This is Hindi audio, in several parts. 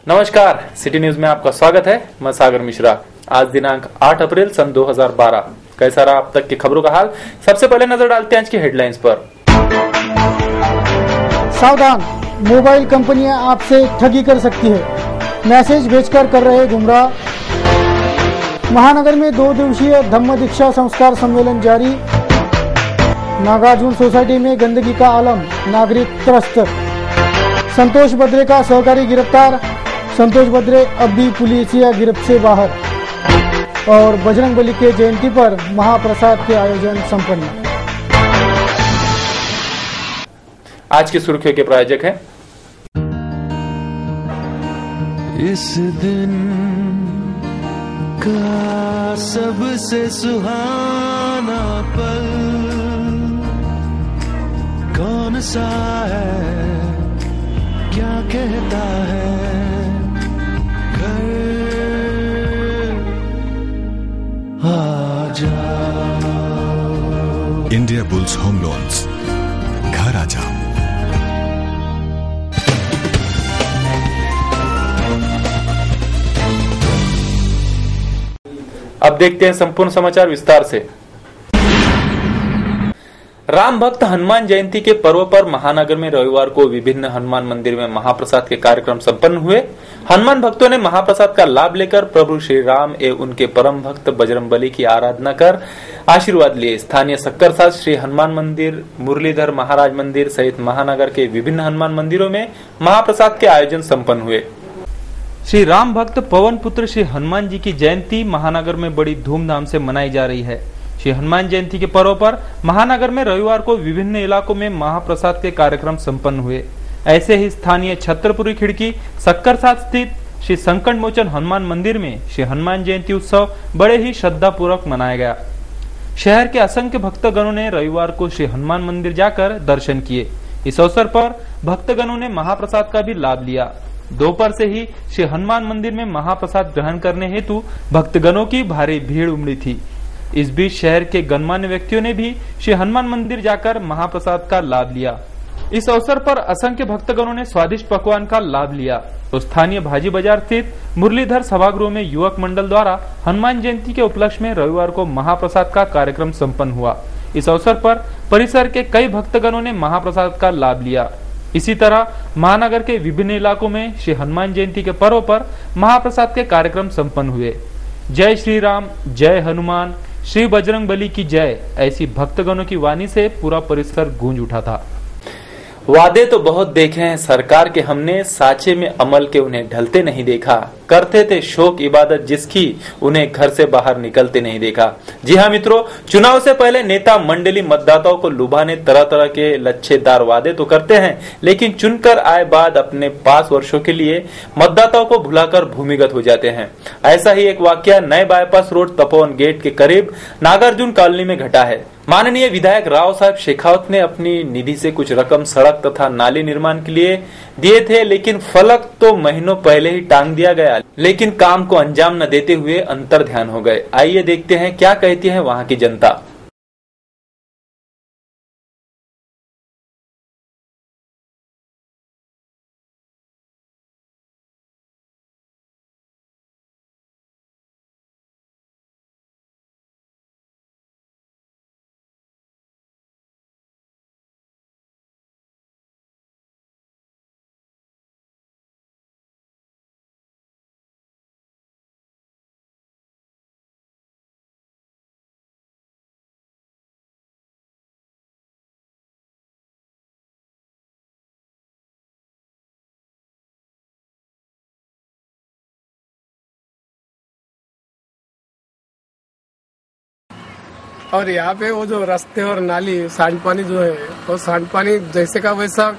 नमस्कार, सिटी न्यूज में आपका स्वागत है। मैं सागर मिश्रा। आज दिनांक 8 अप्रैल सन 2012। कैसा रहा अब तक की खबरों का हाल? सबसे पहले नजर डालते हैं आज की हेडलाइंस पर। सावधान, मोबाइल कंपनियां आपसे ठगी कर सकती है। मैसेज भेजकर कर रहे गुमराह। महानगर में 2 दिवसीय धम्म दीक्षा संस्कार सम्मेलन जारी। नागार्जुन सोसाइटी में गंदगी का आलम, नागरिक त्रस्त। संतोष बद्रे का सहकारी गिरफ्तार। संतोष बद्रे अब भी पुलिसिया गिरफ्त से बाहर। और बजरंगबली के जयंती पर महाप्रसाद के आयोजन संपन्न। आज की सुर्खियों के प्रायोजक हैं इस दिन का सबसे सुहाना पल कौन सा है, क्या कहता है घर आ जाओ। इंडिया बुल्स होम लोन्स, घर आ जाओ। अब देखते हैं संपूर्ण समाचार विस्तार से। राम भक्त हनुमान जयंती के पर्व पर महानगर में रविवार को विभिन्न हनुमान मंदिर में महाप्रसाद के कार्यक्रम संपन्न हुए। हनुमान भक्तों ने महाप्रसाद का लाभ लेकर प्रभु श्री राम एवं उनके परम भक्त बजरंगबली की आराधना कर आशीर्वाद लिए। स्थानीय सक्करसाज श्री हनुमान मंदिर, मुरलीधर महाराज मंदिर सहित महानगर के विभिन्न हनुमान मंदिरों में महाप्रसाद के आयोजन संपन्न हुए। श्री राम भक्त पवन पुत्र श्री हनुमान जी की जयंती महानगर में बड़ी धूमधाम से मनाई जा रही है। श्री हनुमान जयंती के पर्व पर महानगर में रविवार को विभिन्न इलाकों में महाप्रसाद के कार्यक्रम संपन्न हुए। ऐसे ही स्थानीय छत्रपुरी खिड़की सक्करसाज स्थित श्री संकट मोचन हनुमान मंदिर में श्री हनुमान जयंती उत्सव बड़े ही श्रद्धा पूर्वक मनाया गया। शहर के असंख्य भक्तगणों ने रविवार को श्री हनुमान मंदिर जाकर दर्शन किए। इस अवसर पर भक्तगणों ने महाप्रसाद का भी लाभ लिया। दोपहर से ही श्री हनुमान मंदिर में महाप्रसाद ग्रहण करने हेतु भक्तगणों की भारी भीड़ उमड़ी थी। इस बीच शहर के गणमान्य व्यक्तियों ने भी श्री हनुमान मंदिर जाकर महाप्रसाद का लाभ लिया। इस अवसर पर असंख्य भक्तगणों ने स्वादिष्ट पकवान का लाभ लिया। तो स्थानीय भाजी बाजार स्थित मुरलीधर सभागृह में युवक मंडल द्वारा हनुमान जयंती के उपलक्ष्य में रविवार को महाप्रसाद का कार्यक्रम संपन्न हुआ। इस अवसर पर परिसर के कई भक्तगणों ने महाप्रसाद का लाभ लिया। इसी तरह महानगर के विभिन्न इलाकों में श्री हनुमान जयंती के पर्व पर महाप्रसाद के कार्यक्रम संपन्न हुए। जय श्री राम, जय हनुमान, श्री बजरंगबली की जय, ऐसी भक्तगणों की वाणी से पूरा परिसर गूंज उठा था। वादे तो बहुत देखे हैं सरकार के हमने, साचे में अमल के उन्हें ढलते नहीं देखा। करते थे शोक इबादत जिसकी, उन्हें घर से बाहर निकलते नहीं देखा। जी हाँ मित्रों, चुनाव से पहले नेता मंडली मतदाताओं को लुभाने तरह तरह के लच्छेदार वादे तो करते हैं, लेकिन चुनकर आए बाद अपने 5 वर्षों के लिए मतदाताओं को भुलाकर भूमिगत हो जाते हैं। ऐसा ही एक वाकया नए बाईपास रोड तपोवन गेट के करीब नागार्जुन कॉलोनी में घटा है। माननीय विधायक राव साहब शेखावत ने अपनी निधि से कुछ रकम सड़क तथा नाली निर्माण के लिए दिए थे, लेकिन फलक तो महीनों पहले ही टांग दिया गया, लेकिन काम को अंजाम न देते हुए अंतर ध्यान हो गए। आइए देखते हैं क्या कहती है वहां की जनता। और यहाँ पे वो जो रास्ते और नाली सांडपानी जो है, वो सांडपानी जैसे का वैसा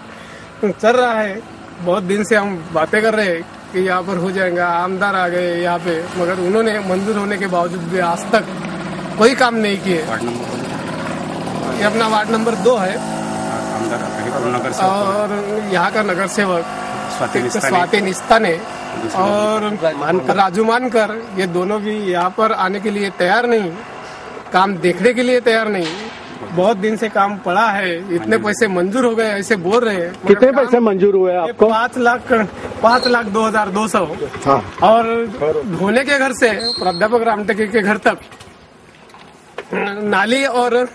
चल रहा है। बहुत दिन से हम बातें कर रहे हैं कि यहाँ पर हो जाएगा, आमदार आ गए यहाँ पे, मगर उन्होंने मंजूर होने के बावजूद भी आज तक कोई काम नहीं किए। ये अपना वार्ड नंबर 2 है और यहाँ का नगर सेवक स्वाति निस्ताने और राजू मानकर, ये दोनों भी यहाँ पर आने के लिए तैयार नहीं, काम देखने के लिए तैयार नहीं। बहुत दिन से काम पड़ा है, इतने पैसे मंजूर हो गए ऐसे बोल रहे हैं। कितने पैसे मंजूर हुए आपको? 5,02,200। हाँ। और धोने के घर से प्राध्यापक रामटेके के घर तक नाली और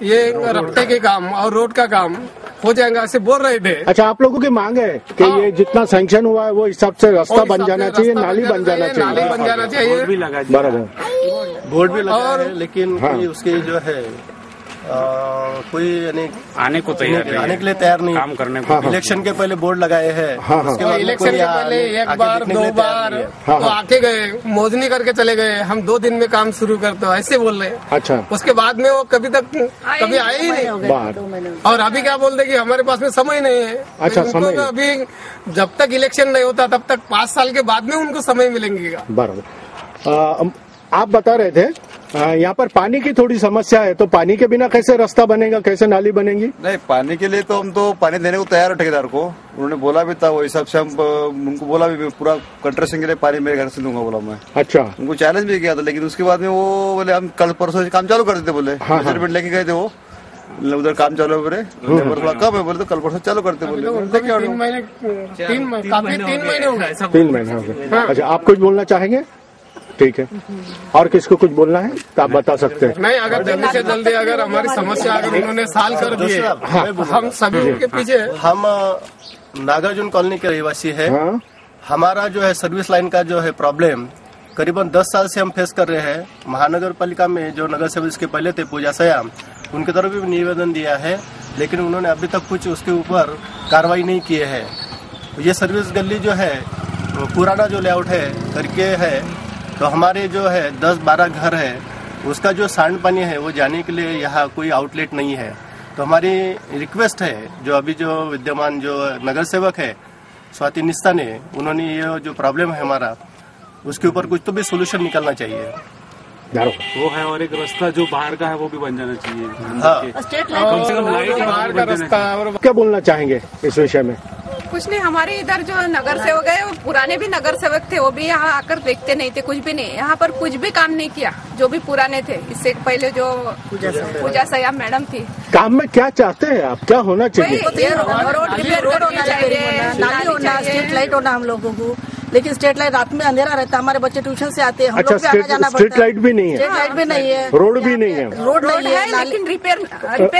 ये रफ्ते के काम और रोड का काम हो जाएगा ऐसे बोल रहे थे। अच्छा, आप लोगों की मांग है कि ये जितना सैंक्शन हुआ है वो हिसाब से रास्ता बन जाना चाहिए, नाली बन जाना चाहिए, नाली बन जाना चाहिए। बराबर, बोर्ड भी लगा है, लेकिन कोई उसके जो है कोई यानी आने को तैयार नहीं, आने के लिए तैयार नहीं, काम करने को। इलेक्शन के पहले बोर्ड लगाए हैं, उसके बाद इलेक्शन के पहले एक बार 2 बार तो आके गए, मोजनी करके चले गए, हम 2 दिन में काम शुरू करते हो ऐसे बोल रहे हैं। अच्छा, उसके बाद में वो कभी आए ही नहीं। और अभी क्या बोलते कि हमारे पास में समय नहीं है। अच्छा, समय अभी जब तक इलेक्शन नहीं होता तब तक 5 साल के बाद में उनको समय मिलेंगे। बराबर। आप बता रहे थे यहाँ पर पानी की थोड़ी समस्या है, तो पानी के बिना कैसे रास्ता बनेगा, कैसे नाली बनेगी? नहीं, पानी के लिए तो हम तो पानी देने को तैयार है ठेकेदार को। उन्होंने बोला भी था, वो हिसाब से हम उनको बोला भी पूरा कंस्ट्रक्शन के लिए पानी मेरे घर से दूंगा बोला मैं। अच्छा, उनको चैलेंज भी किया था, लेकिन उसके बाद में वो बोले हम कल परसों से काम चालू कर देते बोले। मेजरमेंट लेके गए थे वो, उधर काम चालू है बोले, थोड़ा कम है बोले, तो कल परसों चालू करते बोले। 3 महीने हो गए। 3 महीने हो गए। अच्छा, आप कुछ बोलना चाहेंगे? ठीक है, और किसको कुछ बोलना है तो आप बता सकते हैं। नहीं, अगर जल्दी से जल्दी अगर हमारी समस्या अगर उन्होंने साल कर दी है, हम सभी उनके पीछे। हम नागार्जुन कॉलोनी के रहवासी है। हमारा जो है सर्विस लाइन का जो है प्रॉब्लम करीबन 10 साल से हम फेस कर रहे हैं। महानगर पालिका में जो नगर सेवक इसके पहले थे पूजा सयाम, उनकी तरफ भी निवेदन दिया है, लेकिन उन्होंने अभी तक कुछ उसके ऊपर कार्रवाई नहीं किए है। ये सर्विस गली जो है पुराना जो लेआउट है करके है, तो हमारे जो है 10-12 घर है, उसका जो सांड पानी है वो जाने के लिए यहाँ कोई आउटलेट नहीं है। तो हमारी रिक्वेस्ट है, जो अभी जो विद्यमान जो नगर सेवक है स्वाति निस्ता ने, उन्होंने ये जो प्रॉब्लम है हमारा, उसके ऊपर कुछ तो भी सोल्यूशन निकलना चाहिए। वो है, और एक रास्ता जो बाहर का है वो भी बन जाना चाहिए। हाँ, स्ट्रीट लाइट बाहर का रास्ता। और क्या बोलना चाहेंगे इस विषय में? कुछ नहीं, हमारे इधर जो नगर सेवक है, वो पुराने भी नगर सेवक थे, वो भी यहाँ आकर देखते नहीं थे, कुछ भी नहीं, यहाँ पर कुछ भी काम नहीं किया। जो भी पुराने थे, इससे पहले जो पूजा सयाम मैडम थी। काम में क्या चाहते हैं आप, क्या होना चाहिए? रोड होना चाहिए, नाली होना, स्ट्रीट लाइट होना हम लोगों को। लेकिन स्ट्रीट लाइट रात में अंधेरा रहता है, हमारे बच्चे ट्यूशन से आते हैं, हम लोग भी आना जाना पड़ता है। स्ट्रीट लाइट भी नहीं है, स्ट्रीट लाइट भी नहीं है, रोड भी नहीं है, रोड नहीं है, लेकिन रिपेयर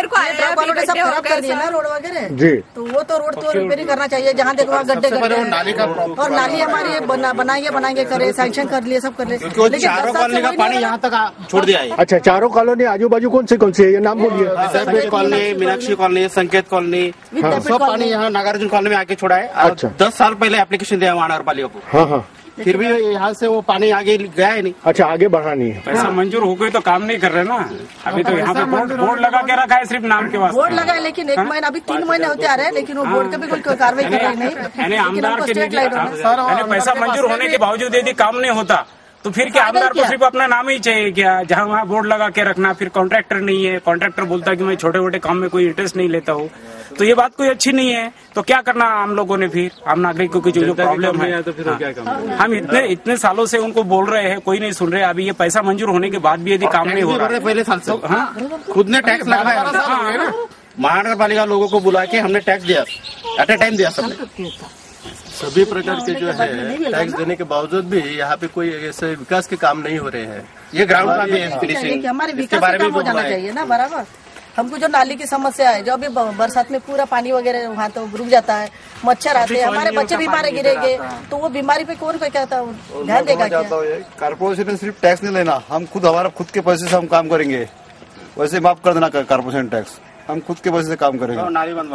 को आया सब खराब कर दिया ना रोड वगैरह जी। तो वो तो रोड तो रिपेयरिंग करना चाहिए, जहाँ देखो वहाँ गड्ढे और नाली हमारी बनाएंगे करे, सैंक्शन कर लिए, सब कर लिए, लेकिन चारों कॉलोनी का पानी यहाँ तक छोड़ दिया है। अच्छा, चारों कॉलोनी आजू बाजू कौन सी है, ये नाम बोलिए। कॉलोनी, मीनाक्षी कॉलोनी, संकेत कॉलोनी, सब पानी यहाँ नागार्जुन कॉलोनी में आके छोड़ा है। अच्छा, 10 साल पहले एप्लीकेशन दिया महानगर पालिका को। हाँ, फिर भी यहाँ से वो पानी आगे गया है नहीं। अच्छा, आगे बढ़ानी है। पैसा मंजूर हो गई तो काम नहीं कर रहे ना। अभी तो यहाँ पे बोर्ड लगा के रखा है सिर्फ नाम के वास्ते। बोर्ड लगा है, लेकिन 1 महीना अभी 3 महीने होते आ रहे हैं, लेकिन वो बोर्ड का भी कोई कार्रवाई कर रही नहीं। आमदार के पैसा मंजूर होने के बावजूद यदि काम नहीं होता तो फिर क्या आमदार को सिर्फ अपना नाम ही चाहिए क्या, जहाँ वहाँ बोर्ड लगा के रखना? फिर कॉन्ट्रैक्टर नहीं है, कॉन्ट्रैक्टर बोलता है कि मैं छोटे मोटे काम में कोई इंटरेस्ट नहीं लेता हूँ, तो ये बात कोई अच्छी नहीं है। तो क्या करना हम लोगों ने, फिर आम नागरिकों की जो प्रॉब्लम है, तो फिर क्या करना? हम इतने सालों से उनको बोल रहे हैं, कोई नहीं सुन रहे। अभी ये पैसा मंजूर होने के बाद भी यदि काम नहीं हो रहा है, पहले साल से खुद ने टैक्स लगाया, महानगर पालिका लोगों को बुला के हमने टैक्स दिया, एट ए टाइम दिया सबने। सभी प्रकार के जो है टैक्स देने के बावजूद भी यहाँ पे कोई ऐसे विकास के काम नहीं हो रहे हैं। ये ग्राउंड का भी हमारे विकास का काम हो जाना चाहिए ना बराबर। हमको जो नाली की समस्या है, जो अभी बरसात में पूरा पानी वगैरह वहाँ तो रुक जाता है, मच्छर आते हैं, हमारे बच्चे बीमार गिरेंगे, तो वो बीमारी पे कौन पे कहता है ध्यान देगा क्या? कारपोरेशन ने सिर्फ टैक्स नहीं लेना, हम खुद हमारा खुद के पैसे से हम काम करेंगे, वैसे माफ कर देना कारपोरेशन टैक्स, हम खुद के पैसे से काम करेंगे,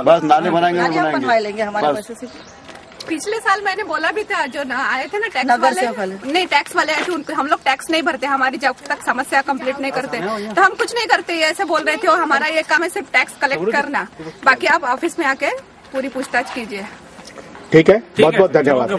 बस नाली बनाएंगे हमारे पैसे से। पिछले साल मैंने बोला भी था, जो आए थे ना टैक्स वाले, नहीं टैक्स वाले आए थे, उनको हम लोग टैक्स नहीं भरते, हमारी जब तक समस्या कंप्लीट नहीं करते तो हम कुछ नहीं करते, ऐसे बोल रहे थे। और हमारा ये काम है सिर्फ टैक्स कलेक्ट करना, बाकी आप ऑफिस में आके पूरी पूछताछ कीजिए। ठीक है, बहुत बहुत धन्यवाद।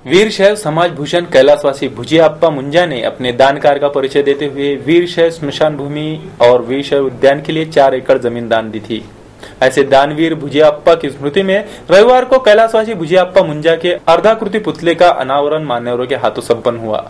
वीर शैव समाज भूषण कैलाशवासी भुजियाप्पा मुंजा ने अपने दान कार्य का परिचय देते हुए वीर शैव स्मशान भूमि और वीर शैव उद्यान के लिए 4 एकड़ जमीन दान दी थी। ऐसे दानवीर भुजियाप्पा की स्मृति में रविवार को कैलाशवासी भुजियाप्पा मुंजा के अर्धाकृति पुतले का अनावरण मान्यवरों के हाथों संपन्न हुआ।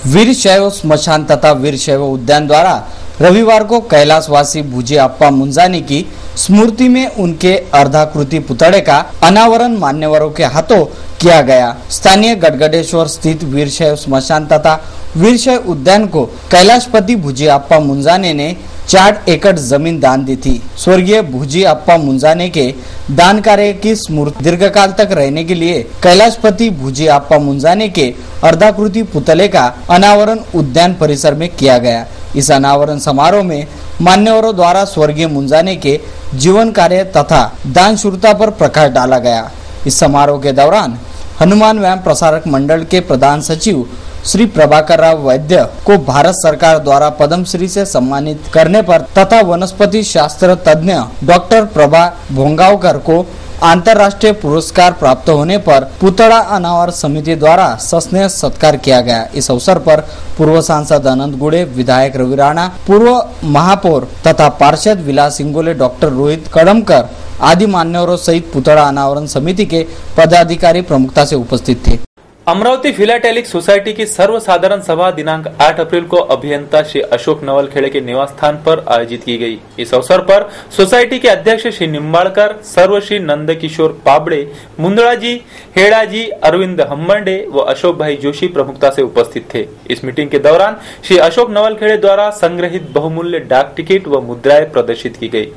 वीर शैव स्मशान तथा वीर शैव उद्यान द्वारा रविवार को कैलाशवासी भुजियाप्पा मुंजानी की स्मृति में उनके अर्धाकृति पुतले का अनावरण मान्यवरों के हाथों किया गया। स्थानीय गढ़गढ़ेश्वर स्थित वीर शैव स्मशान तथा वीर शैव उद्यान को कैलाशपति भुजियाप्पा मुंजाने ने 4 एकड़ जमीन दान दी थी। स्वर्गीय भुजियाप्पा मुंजाने के दान कार्य की स्मृति दीर्घकाल तक रहने के लिए कैलाशपति भुजियाप्पा मुंजाने के अर्धाकृति पुतले का अनावरण उद्यान परिसर में किया गया। इस अनावरण समारोह में मान्यवरों द्वारा स्वर्गीय मुंजाने के जीवन कार्य तथा दानशूरता पर प्रकाश डाला गया। इस समारोह के दौरान हनुमान व्यायाम प्रसारक मंडल के प्रधान सचिव श्री प्रभाकर राव वैद्य को भारत सरकार द्वारा पद्मश्री से सम्मानित करने पर तथा वनस्पति शास्त्र तज्ञ डॉक्टर प्रभा भोंगावकर को अंतर्राष्ट्रीय पुरस्कार प्राप्त होने पर पुतला अनावर समिति द्वारा सस्नेह सत्कार किया गया। इस अवसर पर पूर्व सांसद अनंत गुड़े, विधायक रवि राणा, पूर्व महापौर तथा पार्षद विलास सिंगोले, डॉक्टर रोहित कड़मकर आदि मान्यवरों सहित पुतला अनावरण समिति के पदाधिकारी प्रमुखता से उपस्थित थे। अमरावती फिलाटेलिक सोसाइटी की सर्वसाधारण सभा दिनांक 8 अप्रैल को अभियंता श्री अशोक नवलखेड़े के निवास स्थान पर आयोजित की गई। इस अवसर पर सोसाइटी के अध्यक्ष श्री निम्बाड़कर, सर्वश्री नंदकिशोर पाबड़े, मुंदड़ा जी, हेड़ा जी, अरविंद हम्मंडे व अशोक भाई जोशी प्रमुखता से उपस्थित थे। इस मीटिंग के दौरान श्री अशोक नवलखेड़े द्वारा संग्रहित बहुमूल्य डाक टिकट व मुद्राएं प्रदर्शित की गयी।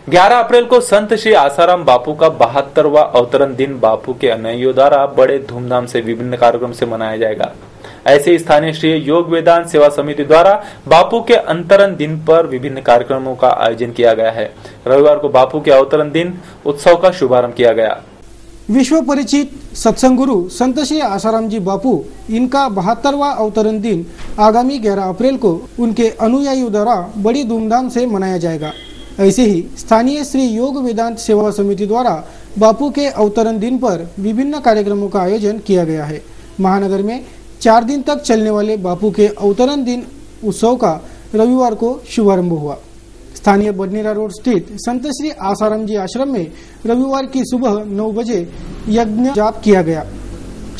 ग्यारह अप्रैल को संत श्री आसाराम बापू का 72वां अवतरण दिन बापू के अनुयायियों द्वारा बड़े धूमधाम से विभिन्न कार्यक्रम से मनाया जाएगा। ऐसे स्थानीय श्री योग वेदांत सेवा समिति द्वारा बापू के अंतरण दिन पर विभिन्न कार्यक्रमों का आयोजन किया गया है। रविवार को बापू के अवतरण दिन उत्सव का शुभारंभ किया गया। विश्व परिचित सत्संग गुरु संत श्री आसाराम जी बापू इनका 72वां अवतरण दिन आगामी 11 अप्रैल को उनके अनुयायियों द्वारा बड़ी धूमधाम से मनाया जाएगा। ऐसे ही स्थानीय श्री योग वेदांत सेवा समिति द्वारा बापू के अवतरण दिन पर विभिन्न कार्यक्रमों का आयोजन किया गया है। महानगर में 4 दिन तक चलने वाले बापू के अवतरण दिन उत्सव का रविवार को शुभारंभ हुआ। स्थानीय बडनेरा रोड स्थित संत श्री आसाराम जी आश्रम में रविवार की सुबह 9 बजे यज्ञ जाप किया गया।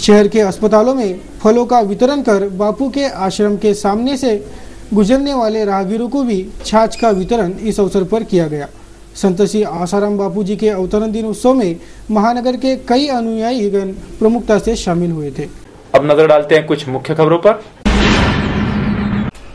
शहर के अस्पतालों में फलों का वितरण कर बापू के आश्रम के सामने से गुजरने वाले राहगीरों को भी छाछ का वितरण इस अवसर पर किया गया। संत श्री आसाराम बापू जी के अवतरण दिन उत्सव में महानगर के कई अनुयायी गण प्रमुखता से शामिल हुए थे। अब नजर डालते हैं कुछ मुख्य खबरों पर।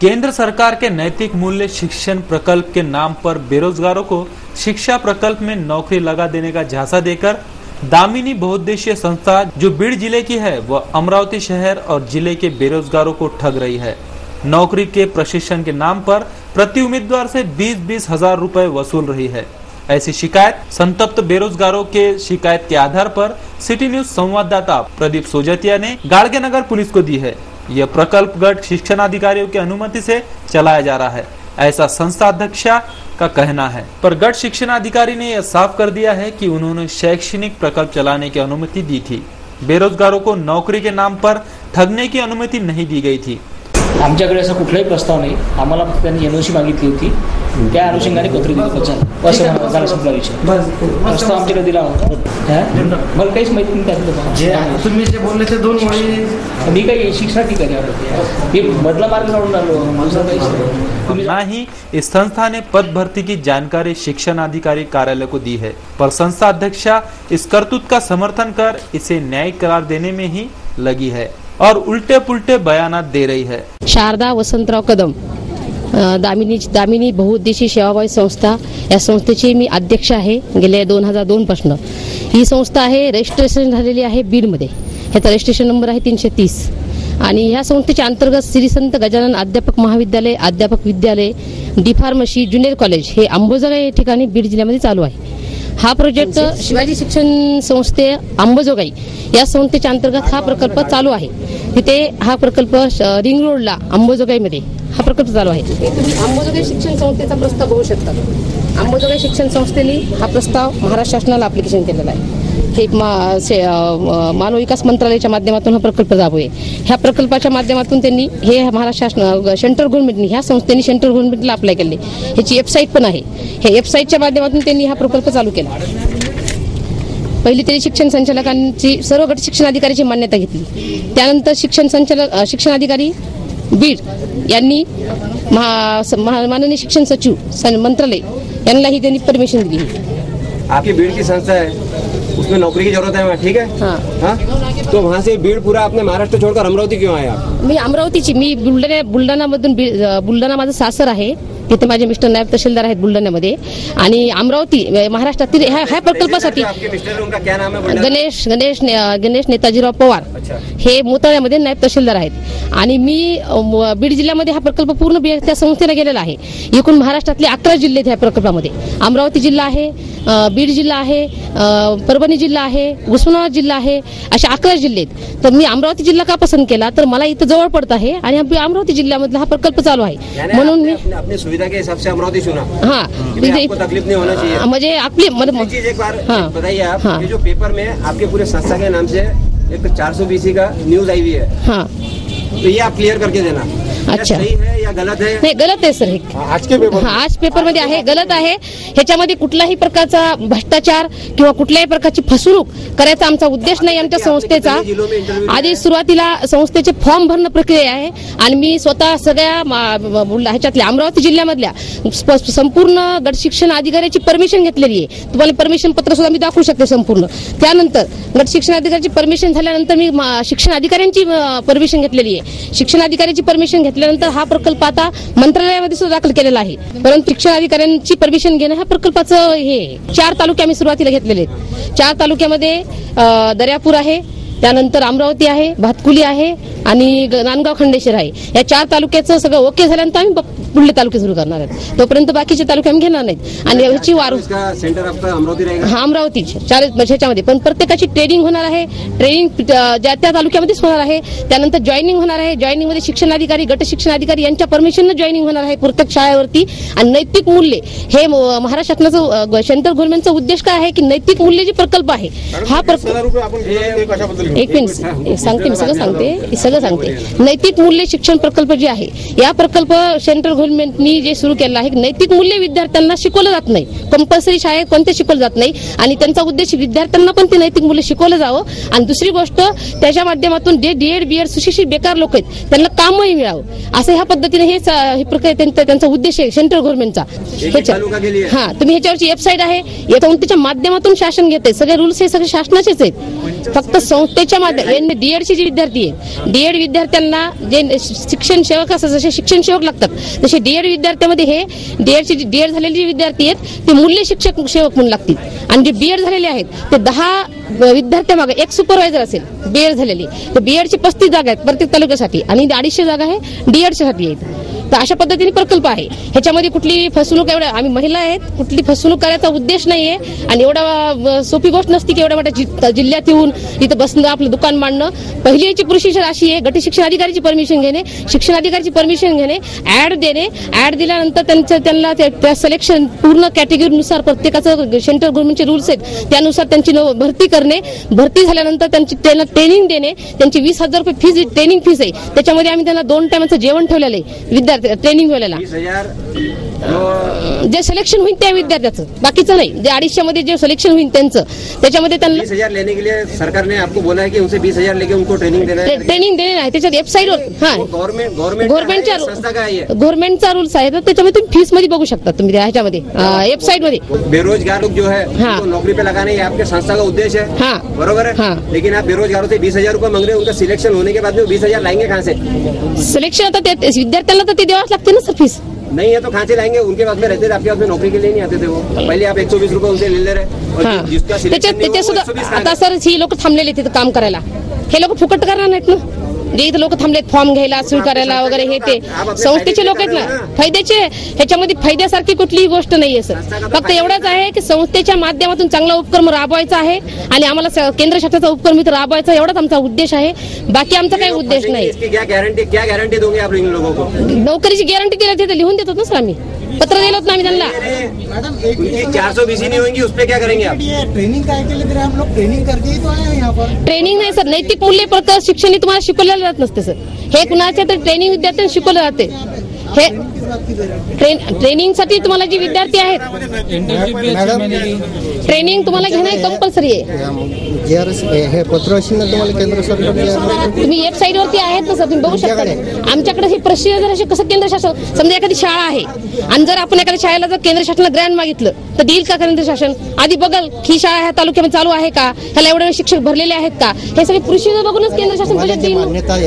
केंद्र सरकार के नैतिक मूल्य शिक्षण प्रकल्प के नाम पर बेरोजगारों को शिक्षा प्रकल्प में नौकरी लगा देने का झांसा देकर दामिनी बहुउद्देशीय संस्था जो बीड़ जिले की है वह अमरावती शहर और जिले के बेरोजगारों को ठग रही है। नौकरी के प्रशिक्षण के नाम पर प्रति उम्मीदवार से 20-20 हजार रुपए वसूल रही है। ऐसी शिकायत संतप्त बेरोजगारों के शिकायत के आधार पर सिटी न्यूज संवाददाता प्रदीप सोजतिया ने गाड़गे नगर पुलिस को दी है। यह प्रकल्प गढ़ शिक्षणाधिकारियों की अनुमति से चलाया जा रहा है, ऐसा संस्था अध्यक्षा का कहना है। पर गढ़ शिक्षणाधिकारी ने यह साफ कर दिया है कि उन्होंने शैक्षणिक प्रकल्प चलाने की अनुमति दी थी। बेरोजगारों को नौकरी के नाम पर ठगने की अनुमति नहीं दी गई थी। आमच्याकडे असा कुठलाही प्रस्ताव नाही। आम्हाला फक्त त्यांनी एनओसी मागितली होती, त्या अनुषंगाने पत्र दिलं झाला संपला विषय। प्रस्ताव आमच्याकडे दिला होता, मला काहीच माहिती नाही त्यातलं। तुम्ही जे बोलले ते 2 वेळी मी काही शिक्षणाधिकारी आलो, मी बदला मार्ग लावून आलो। ना ही इस संस्था ने पद भर्ती की जानकारी शिक्षण अधिकारी कार्यालय को दी है, पर संस्था अध्यक्षा इस करतूत का समर्थन कर इसे न्यायिक करार देने में ही लगी है और उल्टे पुल्टे बयानात दे रही है। शारदा वसंतराव कदम, दामिनी बहुउद्देशीय सेवाभावी संस्था, या संस्थेची मी अध्यक्ष आहे गेल्या 2002 पासून। ही संस्था आहे, रजिस्ट्रेशन झालेली आहे बीडमध्ये। ह्याचा रजिस्ट्रेशन नंबर आहे 330 आणि ह्या संस्थेच्या अंतर्गत श्री संत गजानन अध्यापक महाविद्यालय, अध्यापक विद्यालय, डी फार्मसी, ज्युनियर कॉलेज हे अंबोजगा या ठिकाणी बीड जिल्ह्यामध्ये चालू आहे। हा प्रोजेक्ट शिवाजी शिक्षण संस्थे अंबाजोगाई या संस्थेच्या अंतर्गत हा प्रकल्प चालू आहे. तिथे हा प्रकल्प रिंग रोडला अंबाजोगाईमध्ये हा प्रकल्प चालू आहे. तुम्ही अंबाजोगाई शिक्षण संस्थेचा प्रस्ताव बघू शकता. अंबाजोगाई शिक्षण संस्थेने हा प्रस्ताव महाराष्ट्र शासनाला अप्लिकेशन केलेला आहे. हे मानव विकास मंत्रालयाच्या माध्यमातून हा प्रकल्प चालू आहे. ह्या प्रकल्पाच्या माध्यमातून त्यांनी हे महाराष्ट्र शासन सेंट्रल गव्हर्नमेंटने ह्या संस्थेने सेंट्रल गव्हर्नमेंटला अप्लाय केले. ह्याची वेबसाईट पण आहे. ह्या वेबसाईटच्या माध्यमातून त्यांनी हा प्रकल्प चालू केला. पहिली त्यांनी शिक्षण संचालकांची सर्व गट शिक्षण अधिकाऱ्याची मान्यता घेतली. त्यानंतर शिक्षण अधिकारी बीड यांनी माननीय शिक्षण सचिव मंत्रालय यांनाही त्यांनी परमिशन दिली. आपकी बीड की संस्था है, उसमें नौकरी की जरूरत है, ठीक है? हाँ? तो वहाँ से बीड पूरा आपने महाराष्ट्र छोड़कर अमरावती क्यों आए आप? मी अमरावतीची, मी बुलढाणामधून बुलढाणा माझं सासर आहे. तिथे माझे मिस्टर नायब तहसीलदार आहेत बुलढाण्यामध्ये. आणि अमरावती महाराष्ट्रातील ह्या प्रकल्पासाठी गणेश नेताजीराव पवार हे मोताळ्यामध्ये नायब तहसीलदार आहेत. आणि मी बीड जिल्ह्यामध्ये हा प्रकल्प पूर्ण त्या संस्थेने गेलेला आहे. एकूण महाराष्ट्रातले 11 जिल्हे ह्या प्रकल्पामध्ये. अमरावती जिल्हा आहे, बीड जिल्हा आहे, परभणी जिल्हा आहे, उस्मानाबाद जिल्हा आहे, असे 11 जिल्हे आहेत. तर मी अमरावती जिल्हा का पसंत केला तर मला इथं जवळ पडत आहे आणि अमरावती जिल्ह्यामधला हा प्रकल्प चालू आहे म्हणून मी के हिसाब से अमरावती चुना. हाँ, आपको तकलीफ नहीं होना चाहिए. मुझे एक बार बताइए आप, ये जो पेपर में आपके पूरे संस्था के नाम से एक 400 BC का न्यूज आई हुई है, हाँ, तो ये आप क्लियर करके देना. अच्छा, सही है या गलत है? नाही, गलत आहे सर. आज पेपर मध्ये आहे, गलत आहे. ह्याच्यामध्ये कुठल्याही प्रकारचा भ्रष्टाचार किंवा कुठल्याही प्रकारची फसवणूक करायचा आमचा उद्देश नाही आमच्या संस्थेचा. आधी सुरुवातीला संस्थेचे फॉर्म भरणं प्रक्रिया आहे आणि मी स्वतः सगळ्या ह्याच्यातल्या अमरावती जिल्ह्यामधल्या संपूर्ण गट शिक्षण अधिकाऱ्याची परमिशन घेतलेली आहे. तुम्हाला परमिशन पत्र सुद्धा मी दाखवू शकते संपूर्ण. त्यानंतर गट शिक्षण अधिकाऱ्याची परमिशन झाल्यानंतर मी शिक्षण अधिकाऱ्यांची परमिशन घेतलेली आहे. शिक्षण अधिकाऱ्याची परमिशन घेतल्यानंतर हा प्रकल्प आता मंत्रालयामध्ये सुद्धा दाखल केलेला आहे. परंतु शिक्षण अधिकाऱ्यांची परमिशन घेणं हा प्रकल्पाचं हे 4 तालुके आम्ही सुरुवातीला घेतलेले आहेत. 4 तालुक्यामध्ये दर्यापूर आहे, त्यानंतर अमरावती आहे, भातकुली आहे आणि नांदगाव खंडेश्वर आहे. या 4 तालुक्याचं सगळं ओके झाल्यानंतर आम्ही पुढले तालुके सुरू करणार आहेत. तोपर्यंत बाकीचे तालुके आम्ही घेणार नाहीत. आणि ह्याची सेंटर आपका अमरावती रहेगा. हा, अमरावती 4 ह्याच्यामध्ये पण प्रत्येकाची ट्रेनिंग होणार आहे. ट्रेनिंग ज्या त्या तालुक्यामध्येच होणार आहे. त्यानंतर जॉईनिंग होणार आहे. जॉईनिंग मध्ये शिक्षण अधिकारी, गट शिक्षण अधिकारी यांच्या परमिशननं जॉईनिंग होणार आहे प्रत्येक शाळेवरती. आणि नैतिक मूल्ये हे महाराष्ट्र शासनाचं सेंट्रल गव्हर्नमेंटचा उद्देश काय आहे की नैतिक मूल्य जे प्रकल्प आहे हा एक मिनिट सांगते, मी सगळं सांगते. नैतिक मूल्य शिक्षण प्रकल्प जे आहे या प्रकल्प सेंट्रल गव्हर्नमेंटनी जे सुरू केलं आहे नैतिक मूल्य विद्यार्थ्यांना शिकवलं जात नाही. कंपल्सरी शाळेत कोणते शिकवलं जात नाही आणि त्यांचा उद्देश विद्यार्थ्यांना पण ते नैतिक मूल्य शिकवलं जावं. आणि दुसरी गोष्ट त्याच्या माध्यमातून जे डीएड बीएड सुशिक्षित बेकार लोक आहेत त्यांना कामही मिळावं असं ह्या पद्धतीने हे प्रकारे त्यांचा उद्देश आहे सेंट्रल गव्हर्नमेंटचा. हा, तुम्ही ह्याच्यावरची वेबसाईट आहे, या संस्थेच्या माध्यमातून शासन घेते. सगळे रूल्स हे सगळे शासनाचेच आहेत. फक्त संस्थेच्या माध्यमात डीएडचे जे विद्यार्थी आहेत, डीएड विद्यार्थ्यांना जे शिक्षण सेवक असतात जसे शिक्षण सेवक लागतात तसे डीएड विद्यार्थ्यामध्ये हे डीएड झालेले जे विद्यार्थी आहेत ते मूल्य शिक्षक सेवक म्हणून लागतील. आणि जे बीएड झालेले आहेत ते 10 विद्यार्थ्यामागे एक सुपरवायझर असेल बीएड झालेली. तर बीएडची 35 जागा आहेत प्रत्येक तालुक्यासाठी आणि 250 जागा आहे डीएडच्या साठी आहेत. तर अशा पद्धतीने प्रकल्प आहे. ह्याच्यामध्ये कुठली फसवणूक, एवढ्या आम्ही महिला आहेत, कुठली फसवणूक करायचा उद्देश नाहीये. आणि एवढा सोपी गोष्ट नसती की एवढ्या मोठ्या जिल्ह्यात येऊन इथं बसणं, आपलं दुकान मांडणं. पहिली याची प्रोसिजर अशी आहे, गट शिक्षण अधिकाऱ्याची परमिशन घेणे, शिक्षण अधिकाऱ्याची परमिशन घेणे, ऍड देणे. ऍड दिल्यानंतर त्यांना त्या सिलेक्शन पूर्ण कॅटेगरीनुसार प्रत्येकाचं सेंट्रल गव्हर्नमेंटचे रूल्स आहेत त्यानुसार त्यांची भरती करणे. भरती झाल्यानंतर त्यांची ट्रेनिंग देणे. त्यांची 20,000 रुपये फीज ट्रेनिंग फीस आहे. त्याच्यामध्ये आम्ही त्यांना 2 टायमाचं जेवण ठेवलेलं आहे विद्यार्थी ट्रेनिंग वेळेला. जे सिलेक्शन होईल त्या विद्यार्थ्याचं, बाकीचं नाही. जे 250 मध्ये जे सिलेक्शन होईल त्यांचं, त्याच्यामध्ये त्यांना 20,000 लेने के लिए सरकार ने आपको बोला है कि उनसे 20,000 लेके उनको ट्रेनिंग देना है. ट्रेनिंग देणे नाही, त्याच्यात वेबसाईटवर गव्हर्नमेंटचा रूल्स आहे. तर त्याच्यामध्ये तुम्ही फीस मध्ये बघू शकता तुम्ही ह्याच्यामध्ये वेबसाईट मध्ये. बेरोजगार लोग जो है उनको नौकरी पे लगाने ये आपके संस्था का उद्देश्य है. हाँ, बरोबर है. लेकिन आप बेरोजगारों से 20,000 रुपए मांग रहे हैं. उनका सिलेक्शन होने के बाद में 20,000 लाएंगे कहाँ से? सिलेक्शन आता विद्यार्थ्यांना तर ते द्यावंच लागते ना सर फीस. नहीं है तो कहाँ से लाएंगे? उनके पास में रहते थे, आपके पास में नौकरी के लिए नहीं आते थे वो. पहले आप 120 रुपए उनसे ले रहे. त्याच्यात सुद्धा आता सर ही लोक थांबलेले तिथे काम करायला. हे लोक फुकट करणार नाहीत ना. जे इथं लोक थांबलेत फॉर्म घ्यायला स्वीकारायला वगैरे हे ते संस्थेचे लोक आहेत ना, फायद्याचे. ह्याच्यामध्ये फायद्यासारखी कुठलीही गोष्ट नाहीये सर. फक्त एवढंच आहे की संस्थेच्या माध्यमातून चांगला उपक्रम राबवायचा आहे आणि आम्हाला केंद्र शासनाचा उपक्रम इथं राबवायचा, एवढाच आमचा उद्देश आहे. बाकी आमचा काही उद्देश नाही. क्या गारंटी दोगे आप इन लोगों को? नोकरीची गॅरंटी दिली तिथे लिहून देतो ना सर, आम्ही पत्र दिलं होतं ना आम्ही त्यांना. 420 नहीं होंगी, उस पे क्या करेंगे आप? ट्रेनिंग काय के लिए हम लोग ट्रेनिंग करके ही तो आए हैं यहाँ पर. ट्रेनिंग नाही सर, नैतिक मूल्य प्रकार शिक्षण तुम्हाला शिकवलं जात नसते सर. हे कुणाच्या तर ट्रेनिंग विद्यार्थ्यांना शिकवलं जाते. हे ट्रेनिंग साठी तुम्हाला जे विद्यार्थी आहेत ट्रेनिंग तुम्हाला घेणं कंपल्सरी आहे. हे पत्र असेल ना तुम्हाला केंद्र सरकार, तुम्ही वेबसाईट वरती आहेत ना सर, तुम्ही बघू शकता. आमच्याकडे हे प्रोसिजर असे कसं केंद्र शासन, समजा एखादी शाळा आहे आणि जर आपण एखाद्या शाळेला जर केंद्र शासनाला ग्रँट मागितलं तर देईल का केंद्र शासन? आधी बघल ही शाळा ह्या तालुक्यामध्ये चालू आहे का, ह्याला एवढे शिक्षक भरलेले आहेत का, हे सगळे प्रोसिजर बघूनच केंद्र शासन मान्यता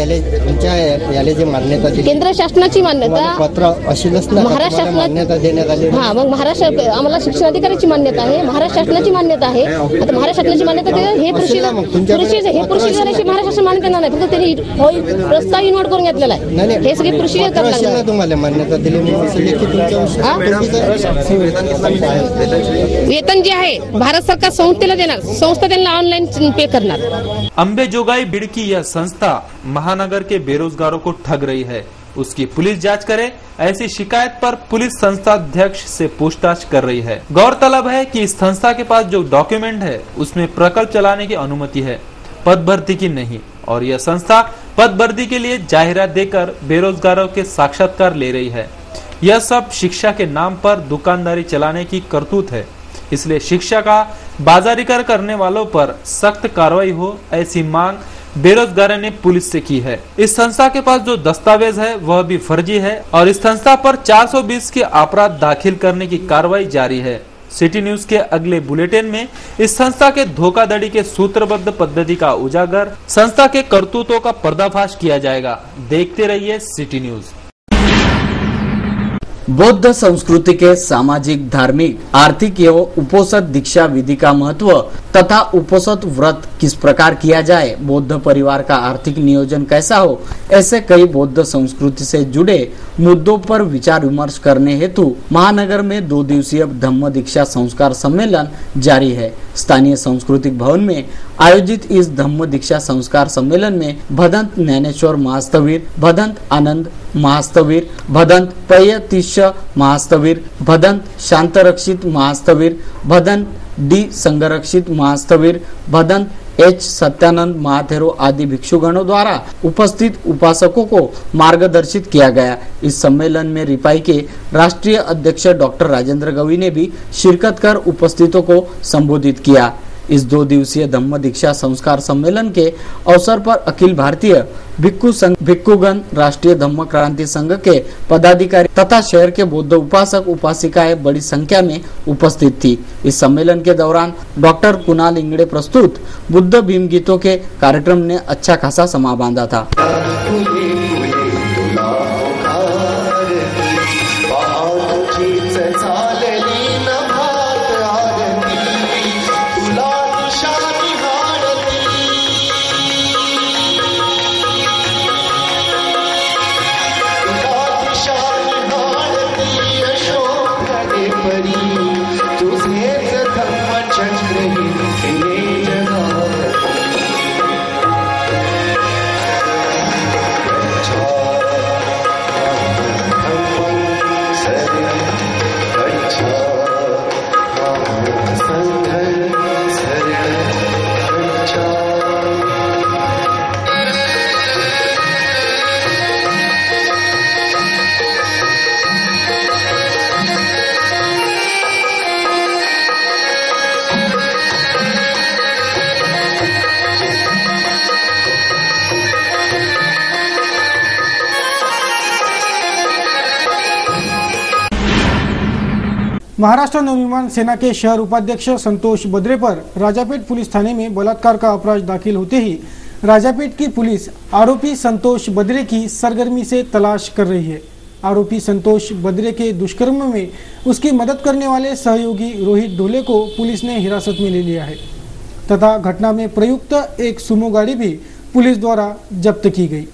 याले जे मान्यता केंद्र शासनाची मान्यता पत्र असेलच ना, महाराष्ट्र मान्यता देण्यात आली. हा, मग महाराष्ट्र आम्हाला शिक्षण अधिकाऱ्याची मान्यता आहे, महाराष्ट्र शासनाची मान्यता आहे. आता महाराष्ट्र शासनाची मान्यता हे प्रोसिजर महाराष्ट्र मान्यता नाही, फक्त त्यांनी प्रस्ताव इन्व्हर्ट करून घेतलेला आहे. हे सगळे प्रोसिजर करायला तुम्हाला मान्यता दिली. वेतन जे आहे भारत सरकार संस्थेला देणार, संस्था त्यांना ऑनलाइन पे करणार. अंबेजोगाई बीड़ की यह संस्था महानगर के बेरोजगारों को ठग रही है, उसकी पुलिस जांच करे, ऐसी शिकायत पर पुलिस संस्था अध्यक्ष से पूछताछ कर रही है. गौरतलब है कि इस संस्था के पास जो डॉक्यूमेंट है उसमें प्रकल्प चलाने की अनुमति है, पद भर्ती की नहीं. और यह संस्था पद भर्ती के लिए जाहिरात देकर बेरोजगारों के साक्षात्कार ले रही है. यह सब शिक्षा के नाम पर दुकानदारी चलाने की करतूत है. इसलिए शिक्षा का बाजारीकरण करने वालों पर सख्त कार्रवाई हो, ऐसी मांग बेरोजगारों ने पुलिस से की है. इस संस्था के पास जो दस्तावेज है वह भी फर्जी है और इस संस्था पर 420 के अपराध दाखिल करने की कार्रवाई जारी है. सिटी न्यूज के अगले बुलेटिन में इस संस्था के धोखाधड़ी के सूत्रबद्ध पद्धति का उजागर, संस्था के करतूतों का पर्दाफाश किया जाएगा. देखते रहिए सिटी न्यूज. बौद्ध संस्कृति के सामाजिक, धार्मिक, आर्थिक एवं उपोषद दीक्षा विधि का महत्व तथा उपोषद व्रत किस प्रकार किया जाए, बौद्ध परिवार का आर्थिक नियोजन कैसा हो, ऐसे कई बौद्ध संस्कृति से जुड़े मुद्दों पर विचार विमर्श करने हेतु महानगर में 2 दिवसीय धम्म दीक्षा संस्कार सम्मेलन जारी है. स्थानीय सांस्कृतिक भवन में आयोजित इस धम्म दीक्षा संस्कार सम्मेलन में भदंत ज्ञानेश्वर महास्तवीर, भदंत आनंद महास्तवीर, भदंत पयतीश्य महास्तवीर, भदंत शांतरक्षित महास्तवीर, भदंत डी संगरक्षित महास्तवीर, भदंत एच सत्यानंद महाथेरो आदि भिक्षुगणों द्वारा उपस्थित उपासकों को मार्गदर्शित किया गया. इस सम्मेलन में रिपाई के राष्ट्रीय अध्यक्ष डॉक्टर राजेंद्र गवी ने भी शिरकत कर उपस्थितों को संबोधित किया. इस 2 दिवसीय धम्म दीक्षा संस्कार सम्मेलन के अवसर पर अखिल भारतीय भिक्खु संघ, भिक्खुगण, राष्ट्रीय धम्म क्रांति संघ के पदाधिकारी तथा शहर के बौद्ध उपासक उपासिकाएं बड़ी संख्या में उपस्थित थी. इस सम्मेलन के दौरान डॉक्टर कुणाल इंगड़े प्रस्तुत बुद्ध भीम गीतों के कार्यक्रम ने अच्छा खासा समा बांधा था. महाराष्ट्र नवनिर्माण सेना के शहर उपाध्यक्ष संतोष बद्रे पर राजापेट पुलिस थाने में बलात्कार का अपराध दाखिल होते ही राजापेट की पुलिस आरोपी संतोष बद्रे की सरगर्मी से तलाश कर रही है. आरोपी संतोष बद्रे के दुष्कर्म में उसकी मदद करने वाले सहयोगी रोहित ढोले को पुलिस ने हिरासत में ले लिया है तथा घटना में प्रयुक्त एक सुमो गाड़ी भी पुलिस द्वारा जब्त की गई।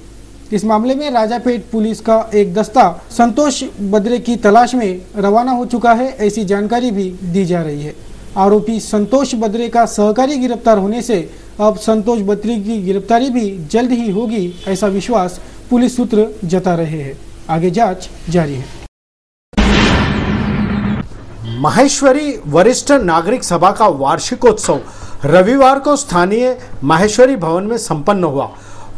इस मामले में राजापेट पुलिस का एक दस्ता संतोष बद्रे की तलाश में रवाना हो चुका है, ऐसी जानकारी भी दी जा रही है। आरोपी संतोष बद्रे का सहकारी गिरफ्तार होने से अब संतोष बद्रे की गिरफ्तारी भी जल्द ही होगी, ऐसा विश्वास पुलिस सूत्र जता रहे हैं। आगे जांच जारी है। माहेश्वरी वरिष्ठ नागरिक सभा का वार्षिकोत्सव रविवार को स्थानीय माहेश्वरी भवन में संपन्न हुआ।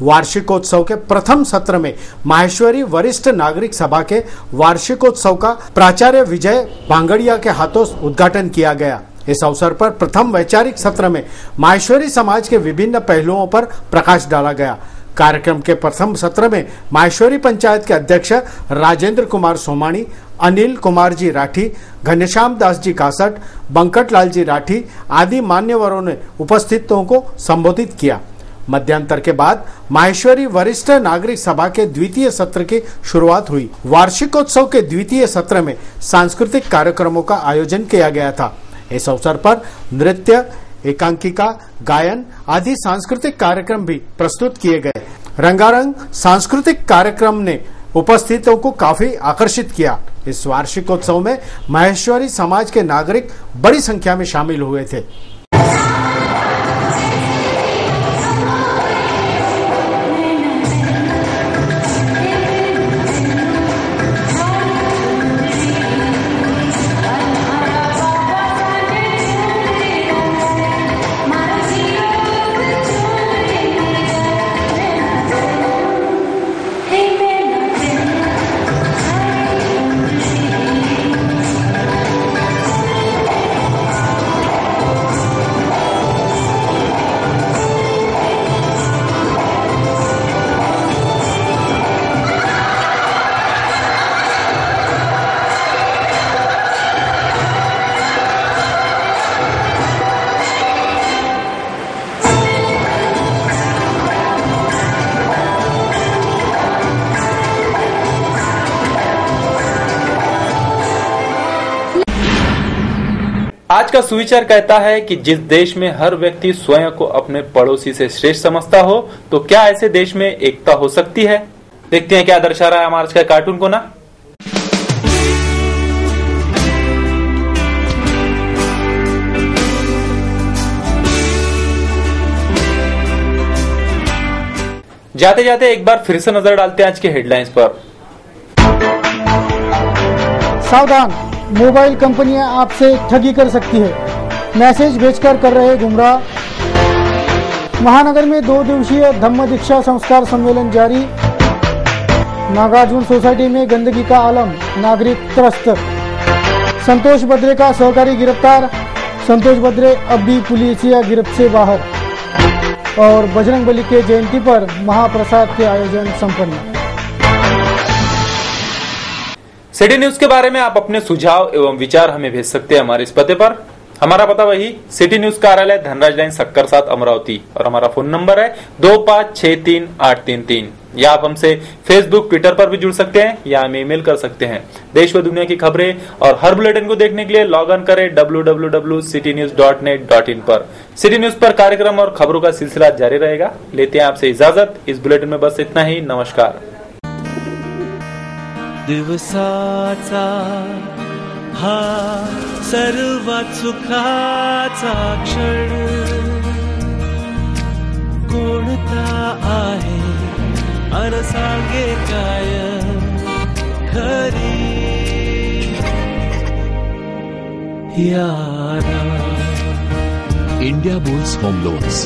वार्षिकोत्सव के प्रथम सत्र में माहेश्वरी वरिष्ठ नागरिक सभा के वार्षिकोत्सव का प्राचार्य विजय भांगड़िया के हाथों उद्घाटन किया गया। इस अवसर पर प्रथम वैचारिक सत्र में माहेश्वरी समाज के विभिन्न पहलुओं पर प्रकाश डाला गया। कार्यक्रम के प्रथम सत्र में माहेश्वरी पंचायत के अध्यक्ष राजेंद्र कुमार सोमानी, अनिल कुमार जी राठी, घनश्याम दास जी कासट, बंकट लाल जी राठी आदि मान्यवरों ने उपस्थितों को संबोधित किया। मध्यांतर के बाद माहेश्वरी वरिष्ठ नागरिक सभा के द्वितीय सत्र की शुरुआत हुई। वार्षिकोत्सव के द्वितीय सत्र में सांस्कृतिक कार्यक्रमों का आयोजन किया गया था। इस अवसर पर नृत्य, एकांकिका, गायन आदि सांस्कृतिक कार्यक्रम भी प्रस्तुत किए गए। रंगारंग सांस्कृतिक कार्यक्रम ने उपस्थितों को काफी आकर्षित किया। इस वार्षिकोत्सव में माहेश्वरी समाज के नागरिक बड़ी संख्या में शामिल हुए थे। आज का सुविचार कहता है कि जिस देश में हर व्यक्ति स्वयं को अपने पड़ोसी से श्रेष्ठ समझता हो, तो क्या ऐसे देश में एकता हो सकती है? देखते हैं क्या दर्शा रहा है हमारा आज का कार्टून को ना। जाते जाते एक बार फिर से नजर डालते हैं आज के हेडलाइंस पर। सावधान, मोबाइल कंपनियां आपसे ठगी कर सकती है, मैसेज भेजकर कर रहे गुमराह। महानगर में 2 दिवसीय धम्म दीक्षा संस्कार सम्मेलन जारी। नागार्जुन सोसाइटी में गंदगी का आलम, नागरिक त्रस्त। संतोष बद्रे का सहकारी गिरफ्तार, संतोष बद्रे अब भी पुलिसिया गिरफ्त से बाहर। और बजरंग बली के जयंती पर महाप्रसाद के आयोजन संपन्न। सिटी न्यूज के बारे में आप अपने सुझाव एवं विचार हमें भेज सकते हैं हमारे इस पते पर। हमारा पता वही सिटी न्यूज कार्यालय धनराज लाइन सक्कर 7 अमरावती और हमारा फोन नंबर है 25633833। या आप हमसे फेसबुक, ट्विटर पर भी जुड़ सकते हैं या हमें ईमेल कर सकते हैं। देश व दुनिया की खबरें और हर बुलेटिन को देखने के लिए लॉग ऑन करें www.citynews.net.in पर। सिटी न्यूज पर कार्यक्रम और खबरों का सिलसिला जारी रहेगा। लेते हैं आपसे इजाजत। इस बुलेटिन में बस इतना ही। नमस्कार। दिवसाचा हा सर्वात सुखाचा क्षण कोणता आहे अन सांगे काय खरी यारा। India bulls home loans,